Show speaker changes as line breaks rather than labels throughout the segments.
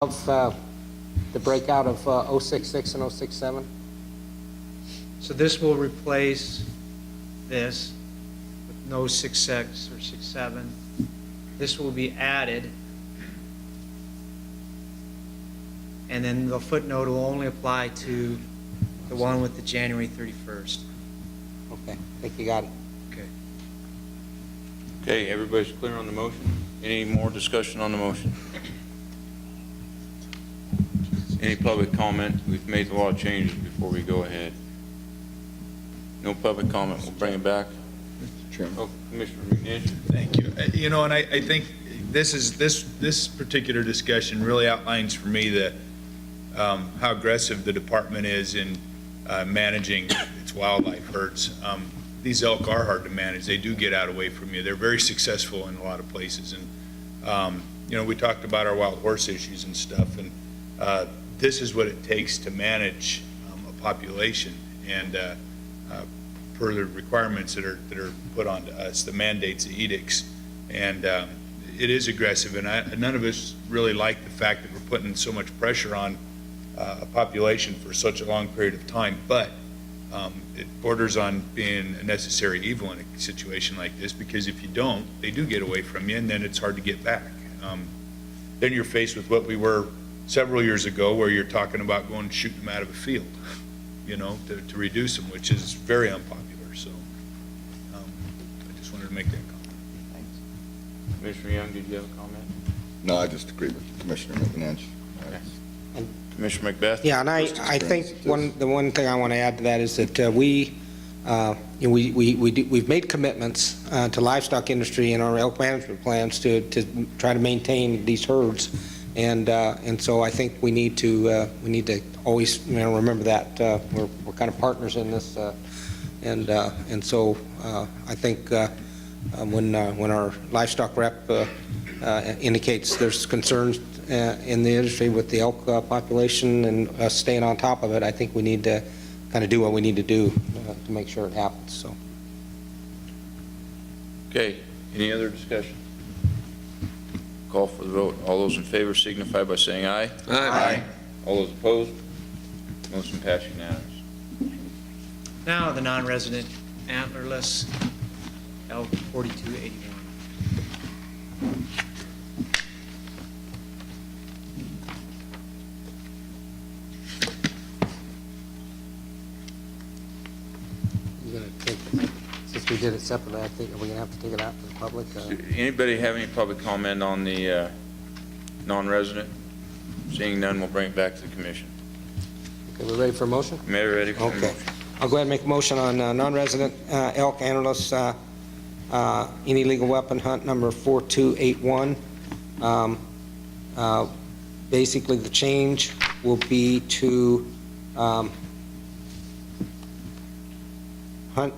of the breakout of 066 and 067?
So this will replace this with no 66 or 67. This will be added. And then the footnote will only apply to the one with the January 31st.
Okay, I think you got it.
Okay.
Okay, everybody's clear on the motion? Any more discussion on the motion? Any public comment? We've made a lot of changes before we go ahead. No public comment. We'll bring it back.
Mr. Chairman.
Oh, Commissioner McNish.
Thank you. You know, and I think this particular discussion really outlines for me the how aggressive the department is in managing its wildlife herds. These elk are hard to manage. They do get out away from you. They're very successful in a lot of places. And you know, we talked about our wild horse issues and stuff, and this is what it takes to manage a population, and per the requirements that are put onto us, the mandates, the edicts, and it is aggressive. And none of us really like the fact that we're putting so much pressure on a population for such a long period of time, but it borders on being a necessary evil in a situation like this, because if you don't, they do get away from you, and then it's hard to get back. Then you're faced with what we were several years ago, where you're talking about going and shooting them out of a field, you know, to reduce them, which is very unpopular. So I just wanted to make that comment.
Thanks.
Commissioner Young, did you have a comment?
No, I just agree with Commissioner McNinch.
Commissioner Macbeth?
Yeah, and I think the one thing I want to add to that is that we've made commitments to livestock industry in our elk management plans to try to maintain these herds, and so I think we need to always, you know, remember that we're kind of partners in this, and so I think when our livestock rep indicates there's concerns in the industry with the elk population and us staying on top of it, I think we need to kind of do what we need to do to make sure it happens. So.
Okay, any other discussion? Call for the vote. All those in favor signify by saying aye.
Aye.
All those opposed? Motion passed unanimous.
Now the non-resident antlerless elk 4281.
Since we did it separately, I think, are we going to have to take it out to the public?
Anybody have any public comment on the non-resident? Seeing none, we'll bring it back to the commission.
Okay, we ready for a motion?
Mayor, ready for the
Okay.
motion.
I'll go ahead and make a motion on non-resident elk antlerless any legal weapon hunt number 4281. Basically, the change will be to hunt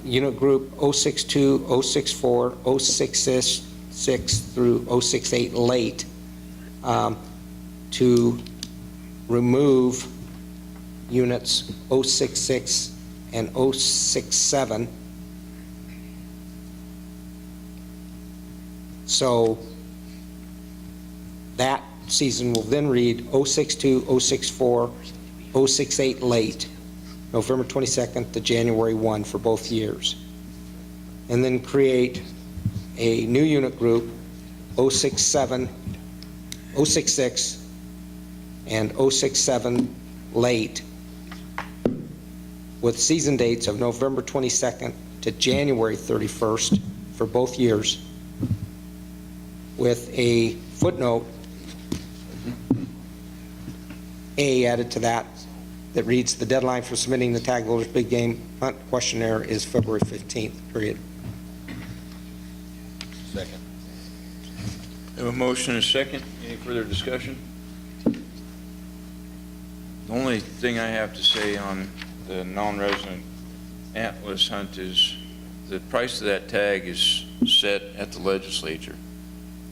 unit group 062, 064, 066 through 068 late, to remove units 066 and 067. So that season will then read 062, 064, 068 late, November 22nd to January 1 for both years. And then create a new unit group 067, 066, and 067 late, with season dates of November 22nd to January 31st for both years, with a footnote A added to that reads the deadline for submitting the tag holders big game hunt questionnaire is February 15th, period.
Second.
We have a motion and a second. Any further discussion? The only thing I have to say on the non-resident antlerless hunt is the price of that tag is set at the legislature,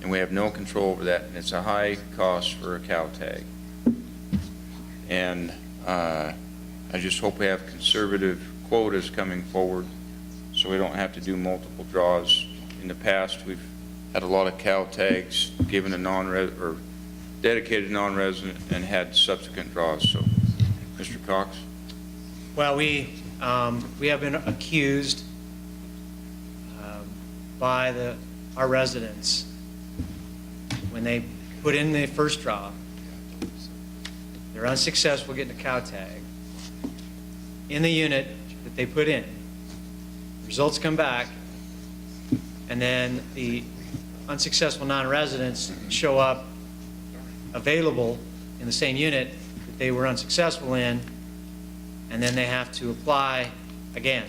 and we have no control over that, and it's a high cost for a cow tag. And I just hope we have conservative quotas coming forward so we don't have to do multiple draws. In the past, we've had a lot of cow tags given a dedicated non-resident and had subsequent draws. So, Mr. Cox?
Well, we have been accused by our residents when they put in the first draw, they're unsuccessful getting a cow tag in the unit that they put in. Results come back, and then the unsuccessful non-residents show up available in the same unit that they were unsuccessful in, and then they have to apply again.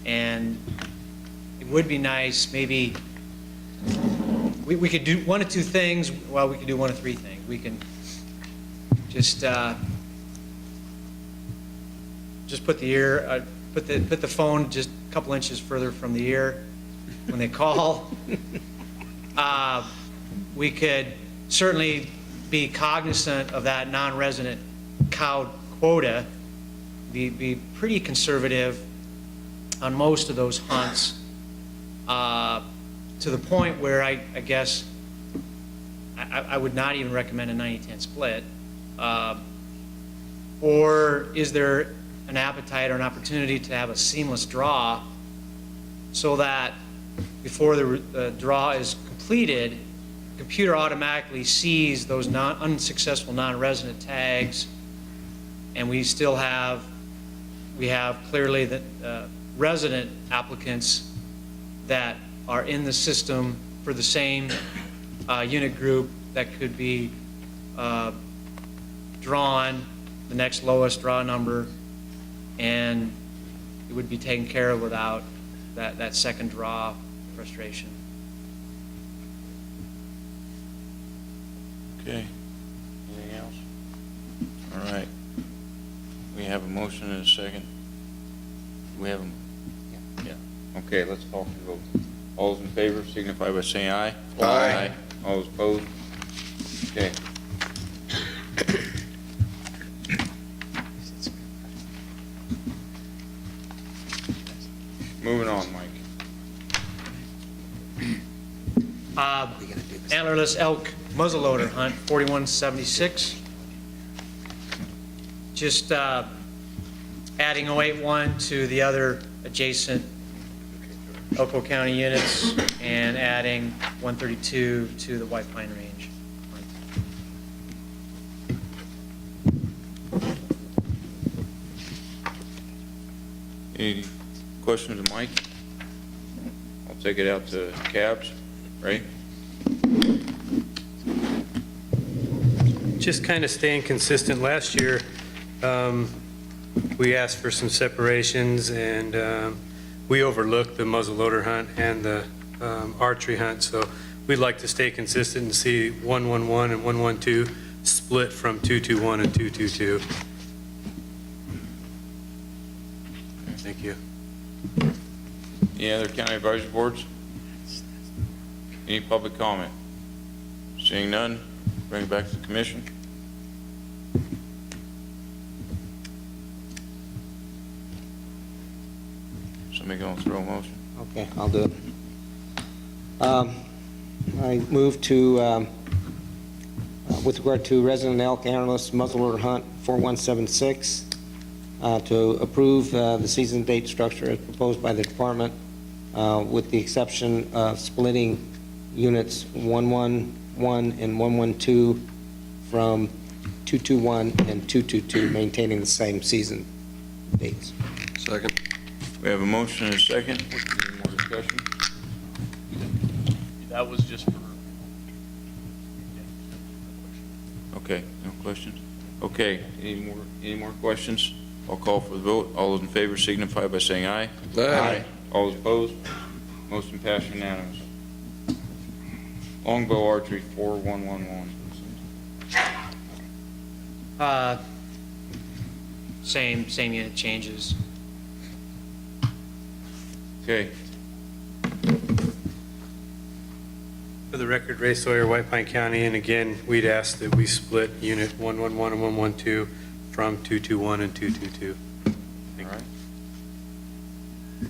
And it would be nice, maybe, we could do one of two things. Well, we could do one of three things. We can just put the ear, put the phone just a couple inches further from the ear when they call. We could certainly be cognizant of that non-resident cow quota, be pretty conservative on most of those hunts, to the point where I guess I would not even recommend a 90-10 split. Or is there an appetite or an opportunity to have a seamless draw so that before the draw is completed, the computer automatically sees those unsuccessful non-resident tags, and we have clearly the resident applicants that are in the system for the same unit group that could be drawn, the next lowest draw number, and it would be taken care of without that second draw frustration.
Okay. Anything else? All right. We have a motion and a second. We have a... Yeah. Okay, let's call for the vote. All those in favor signify by saying aye.
Aye.
All those opposed? Okay. Moving on, Mike.
Antlerless elk muzzleloader hunt, 4176. Just adding 081 to the other adjacent Elko County units and adding 132 to the White Pine Range.
Any questions of Mike? I'll take it out to cabs, right?
Just kind of staying consistent. Last year, we asked for some separations, and we overlooked the muzzleloader hunt and the archery hunt. So we'd like to stay consistent and see 111 and 112 split from 221 and 222. Thank you.
Any other county advisory boards? Any public comment? Seeing none, bring it back to the commission. Somebody gonna throw a motion?
Okay, I'll do it. I move to, with regard to resident elk antlerless muzzleloader hunt 4176, to approve the season date structure as proposed by the department, with the exception of splitting units 111 and 112 from 221 and 222, maintaining the same season dates.
Second.
We have a motion and a second. Any more discussion?
That was just for...
Okay, no questions? Okay, any more questions? I'll call for the vote. All those in favor signify by saying aye.
Aye.
All those opposed? Motion passed unanimous. Longbow archery 4111.
Same unit changes.
Okay,
For the record, Ray Sawyer, White Pine County, and again, we'd ask that we split unit 111 and 112 from 221 and 222.
all right.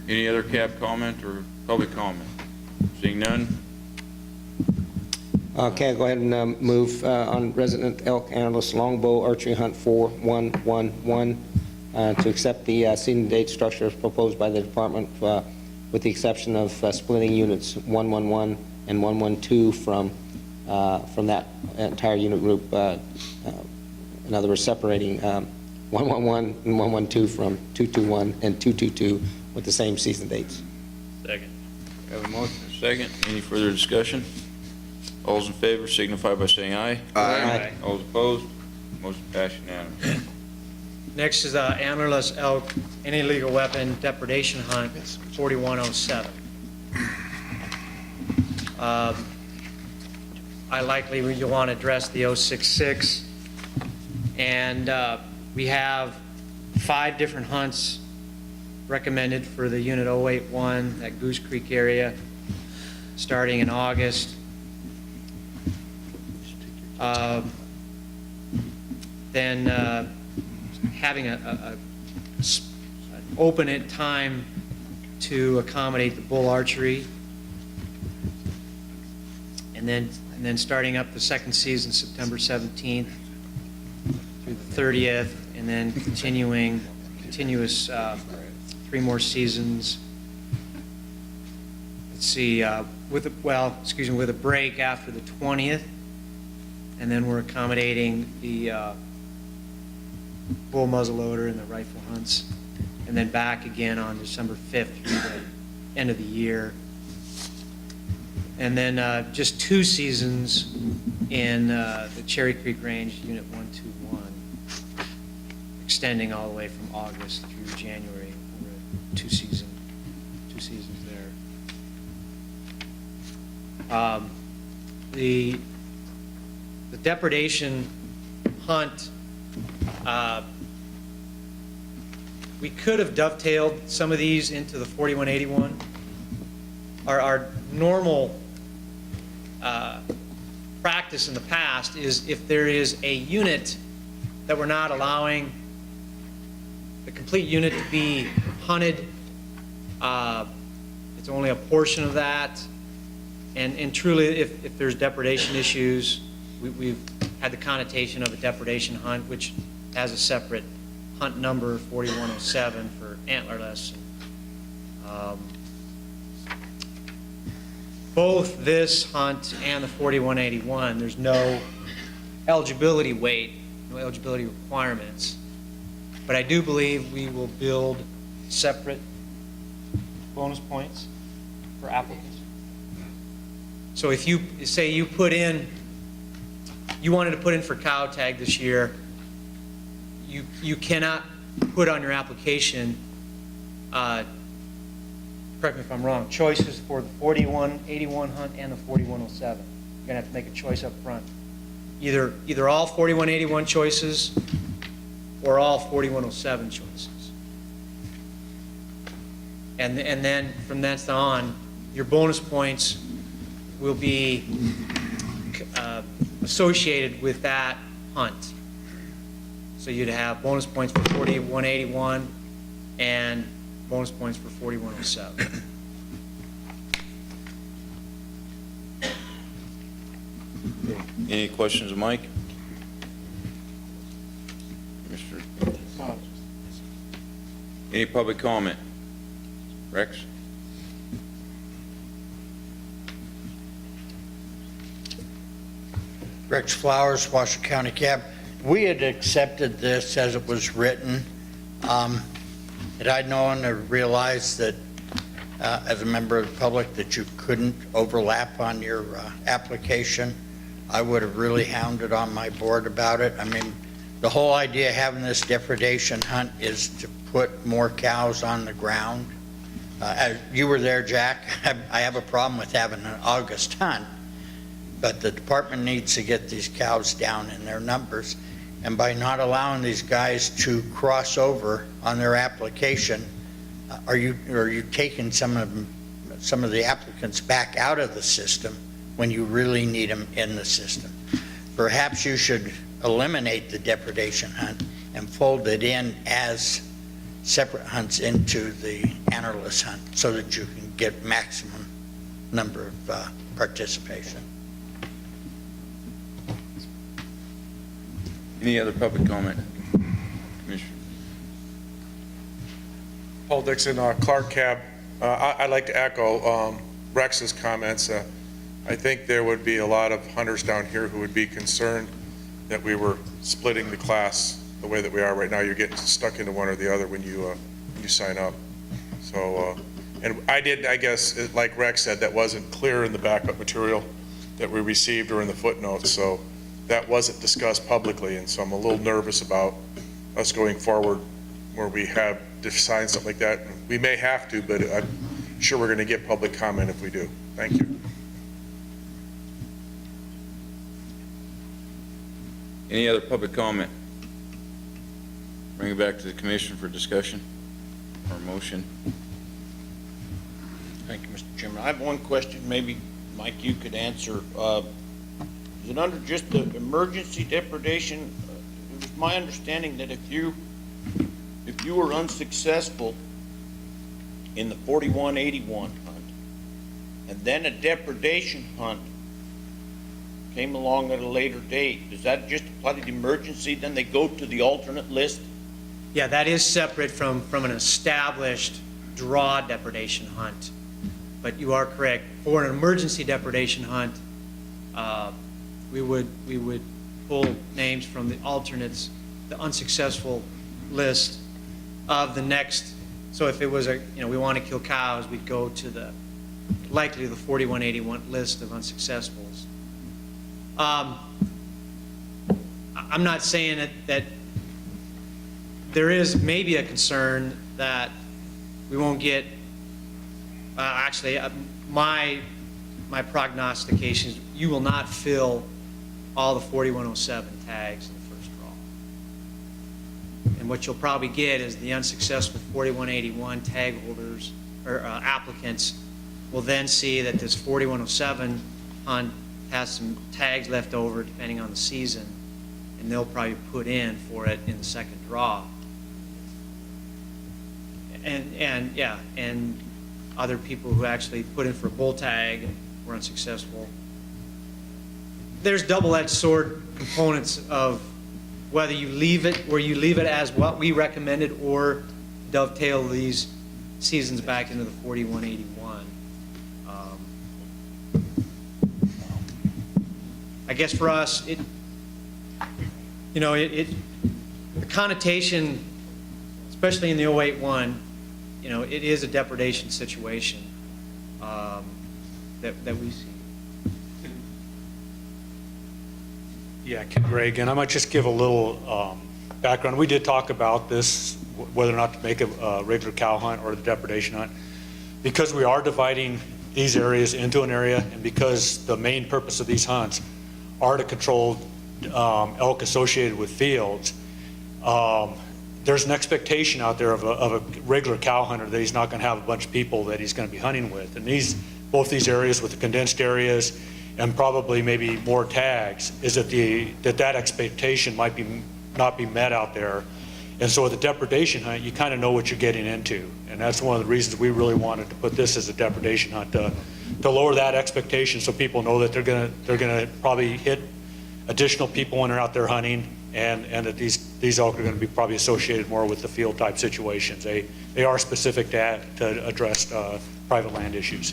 Any other cab comment or public comment? Seeing none?
Okay, I'll go ahead and move on resident elk antlerless longbow archery hunt 4111 to accept the season date structure proposed by the department with the exception of splitting units 111 and 112 from that entire unit group. In other words, separating 111 and 112 from 221 and 222 with the same season dates.
Second.
We have a motion and a second. Any further discussion? All those in favor signify by saying aye.
Aye.
All those opposed? Motion passed unanimously.
Next is antlerless elk, any legal weapon depredation hunt, 4107. I likely you'll want to address the 066, and we have 5 different hunts recommended for the unit 081, that Goose Creek area, starting in August. Then having an open time to accommodate the bull archery, and then starting up the second season September 17th through the 30th, and then continuous 3 more seasons. Let's see, with a break after the 20th, and then we're accommodating the bull muzzleloader and the rifle hunts, and then back again on December 5th through the end of the year. And then just 2 seasons in the Cherry Creek Range, Unit 121, extending all the way from August through January. We're 2 seasons there. The depredation hunt, we could have dovetailed some of these into the 4181. Our normal practice in the past is if there is a unit that we're not allowing the complete unit to be hunted, it's only a portion of that. And truly, if there's depredation issues, we've had the connotation of a depredation hunt, which has a separate hunt number, 4107, for antlerless. Both this hunt and the 4181, there's no eligibility weight, no eligibility requirements. But I do believe we will build separate bonus points for applicants. So if you say you wanted to put in for cow tag this year, you cannot put on your application, correct me if I'm wrong, choices for the 4181 hunt and the 4107. You're gonna have to make a choice up front. Either all 4181 choices or all 4107 choices. And then from that on, your bonus points will be associated with that hunt. So you'd have bonus points for 4181 and bonus points for 4107.
Any questions of Mike? Mr. Any public comment? Rex?
Rex Flowers, Washoe County Cab. We had accepted this as it was written. Had I known or realized that as a member of the public that you couldn't overlap on your application, I would have really hounded on my board about it. I mean, the whole idea of having this depredation hunt is to put more cows on the ground. As you were there, Jack, I have a problem with having an August hunt, but the department needs to get these cows down in their numbers. And by not allowing these guys to cross over on their application, are you taking some of the applicants back out of the system when you really need them in the system? Perhaps you should eliminate the depredation hunt and fold it in as separate hunts into the antlerless hunt so that you can get maximum number of participation.
Any other public comment? Commissioner?
Paul Dixon, Clark Cab. I'd like to echo Rex's comments. I think there would be a lot of hunters down here who would be concerned that we were splitting the class the way that we are right now. You're getting stuck into one or the other when you sign up. So, and I guess, like Rex said, that wasn't clear in the backup material that we received or in the footnotes. So that wasn't discussed publicly, and so I'm a little nervous about us going forward where we have to sign something like that. We may have to, but I'm sure we're going to get public comment if we do. Thank you.
Any other public comment? Bring it back to the commission for discussion or motion.
Thank you, Mr. Chairman. I have one question, maybe, Mike, you could answer. Is it under just the emergency depredation? It was my understanding that if you were unsuccessful in the 4181 hunt, and then a depredation hunt came along at a later date, does that just apply to the emergency? Then they go to the alternate list?
Yeah, that is separate from an established draw depredation hunt. But you are correct. For an emergency depredation hunt, we would pull names from the alternates, the unsuccessful list of the next. So if it was we want to kill cows, we'd go to likely the 4181 list of unsuccessfuls. I'm not saying that there is maybe a concern that we won't get. Actually, my prognostication is you will not fill all the 4107 tags in the first draw. And what you'll probably get is the unsuccessful 4181 tag holders or applicants will then see that this 4107 hunt has some tags left over depending on the season, and they'll probably put in for it in the second draw. And other people who actually put in for a bull tag and were unsuccessful. There's double-edged sword components of whether you leave it as what we recommended or dovetail these seasons back into the 4181. I guess for us, the connotation, especially in the 081, it is a depredation situation that we see.
Yeah, Greg, and I might just give a little background. We did talk about this, whether or not to make a regular cow hunt or the depredation hunt. Because we are dividing these areas into an area, and because the main purpose of these hunts are to control elk associated with fields, there's an expectation out there of a regular cow hunter that he's not going to have a bunch of people that he's going to be hunting with. And both these areas with the condensed areas and probably maybe more tags is that expectation might not be met out there. And so with the depredation hunt, you kind of know what you're getting into. And that's one of the reasons we really wanted to put this as a depredation hunt, to lower that expectation so people know that they're going to probably hit additional people when they're out there hunting, and that these elk are going to be probably associated more with the field type situations. They are specific to address private land issues.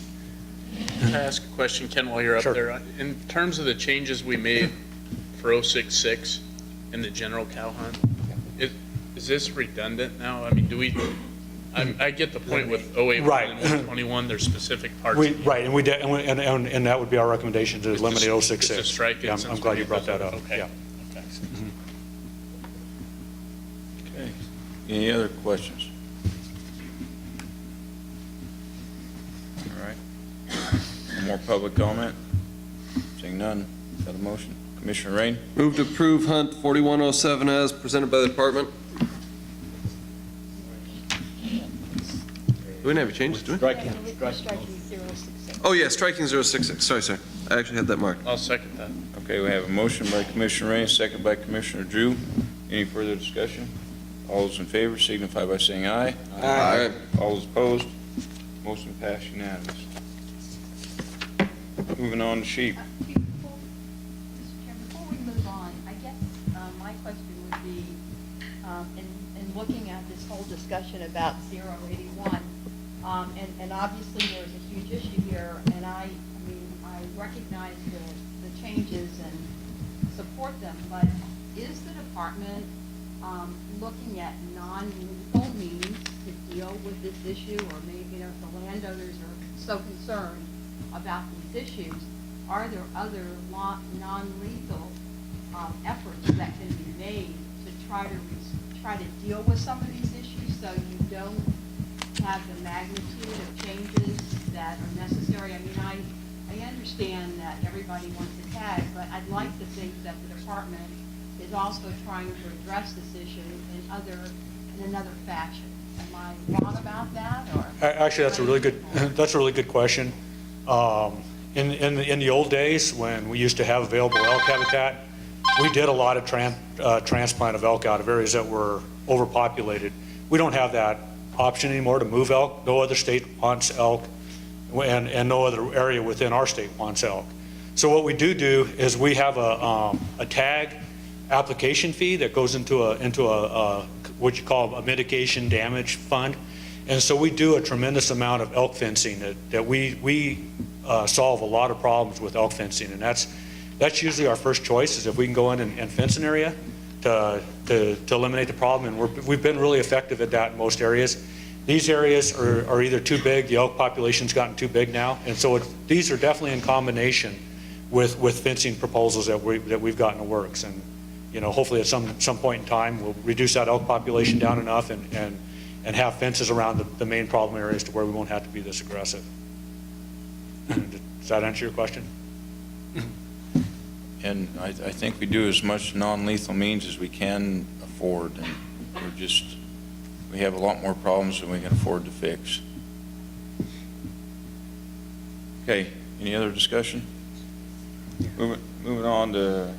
Can I ask a question, Ken, while you're up
Sure.
there? In terms of the changes we made for 066 and the general cow hunt, is this redundant now? I mean, I get the point with 081
Right.
and 121, there's specific parts.
Right, and and that would be our recommendation, to eliminate 066.
It's a strike it
Yeah, I'm
since
glad
we
you brought that up.
Okay.
Yeah.
Okay.
Okay. Any other questions? All right. More public comment? Seeing none. Got a motion? Commissioner Rain?
Move to approve Hunt 4107 as presented by the department. Do we have any changes, do we?
Striking.
Oh, yeah, striking 066. Sorry. I actually had that marked.
I'll second that.
Okay, we have a motion by Commissioner Rain, second by Commissioner Drew. Any further discussion? All those in favor signify by saying aye.
Aye.
All those opposed? Motion passed unanimous. Moving on to sheep.
Mr. Chairman, before we move on, I guess my question would be, in looking at this whole discussion about 081, and obviously there's a huge issue here, and I mean, I recognize the changes and support them, but is the department looking at non-lethal means to deal with this issue, or maybe, you know, if the landowners are so concerned about these issues, are there other non-lethal efforts that can be made to try to deal with some of these issues so you don't have the magnitude of changes that are necessary? I mean, I understand that everybody wants a tag, but I'd like to think that the department is also trying to address this issue in another fashion. Am I wrong about that, or?
Actually, that's a really good question. In the old days, when we used to have available elk habitat, we did a lot of transplant of elk out of areas that were overpopulated. We don't have that option anymore to move elk. No other state wants elk, and no other area within our state wants elk. So what we do is we have a tag application fee that goes into a what you call a mitigation damage fund. And so we do a tremendous amount of elk fencing that we solve a lot of problems with elk fencing. And that's usually our first choice, is if we can go in and fence an area to eliminate the problem. And we've been really effective at that in most areas. These areas are either too big, the elk population's gotten too big now. And so these are definitely in combination with fencing proposals that we've got in the works. And, you know, hopefully at some point in time, we'll reduce that elk population down enough and have fences around the main problem areas to where we won't have to be this aggressive. Does that answer your question?
And I think we do as much non-lethal means as we can afford, and we have a lot more problems than we can afford to fix. Okay, any other discussion? Moving on to